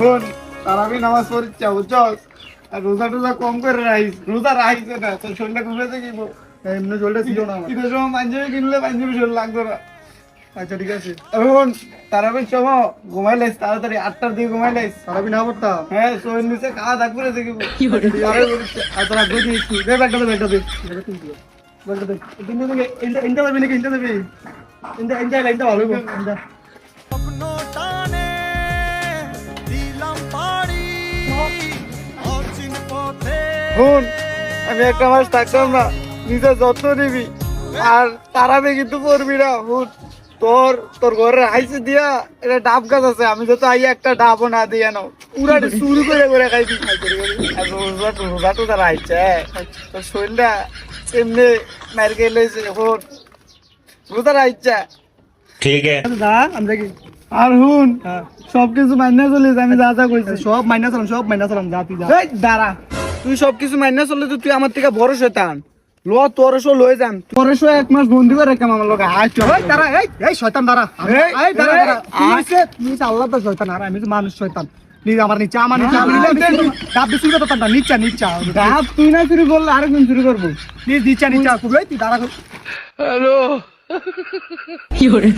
শোন, তারাবি নামাজ পড়ছে বুঝছস, আর রোজা টোজা কম করে রাখিস, রোজা রাখিস না, তোর শরীরটা ঘুরেছে কি এমনি জলটা ছিল না আমার। ঈদের সময় পাঞ্জাবি কিনলে পাঞ্জাবি শরীর লাগতো না। আচ্ছা ঠিক আছে, এখন তারাবির সময় ঘুমাইলাইস তাড়াতাড়ি, 8টার দিকে ঘুমাইলাইস। তারাবি না পড়তাম। হ্যাঁ, শরীর নিচে খাওয়া দাগ করে দেখিব। আচ্ছা রাখবো কি একটু দে, ব্যাগটা দে, ব্যাগটা দে, ব্যাগটা দে। তিনটা দিকে ইনটা দেবি নাকি? ইনটা দেবি? ইনটা ভালো গো, ইনটা। শোন, আমি একটা মাস থাকতাম না, নিজের যত্ন নিবি, আর তারাবি কিন্তু করবি না। হুন, তোর তোর ঘরে আইসে দিয়া এটা ডাব গাছ আছে, আমি যত আই একটা ডাবও না দিয়া নাও, পুরা চুরি করে করে খাইবি। আর রোজা তো তারা আইছে, তোর শরীরটা এমনি মার গেলে হুন, রোজা আইছে। ठीक है। দা আমরা কি আর হুন, হ্যাঁ, সবকিছু মাইনা চলিস, আমি যা যা কইছি। সব মাইনা চালাম, যা তুই যা। এই দাঁড়া, তুই সবকিছু মাইনা চললে তো তুই আমার থেকে বড় শয়তান। ল তোরশো লয়ে যান, তোরশো 1 মাস বন্দি করে রেখে আমার লোক হাই চল। এই দাঁড়া, এই শয়তান দাঁড়া, এই, এই দাঁড়া এই, দাঁড়া, তুই হচ্ছে আল্লাহ তো শয়তান, আর আমি তো মানুষ শয়তান। প্লিজ আমার নিচে, আমি ডাব দিছি তো তোর নিচা ডাব তুই না শুরু করলে আরেকজন শুরু করবো। প্লিজ নিচা খুব, তুই দাঁড়া। হ্যালো, কি করে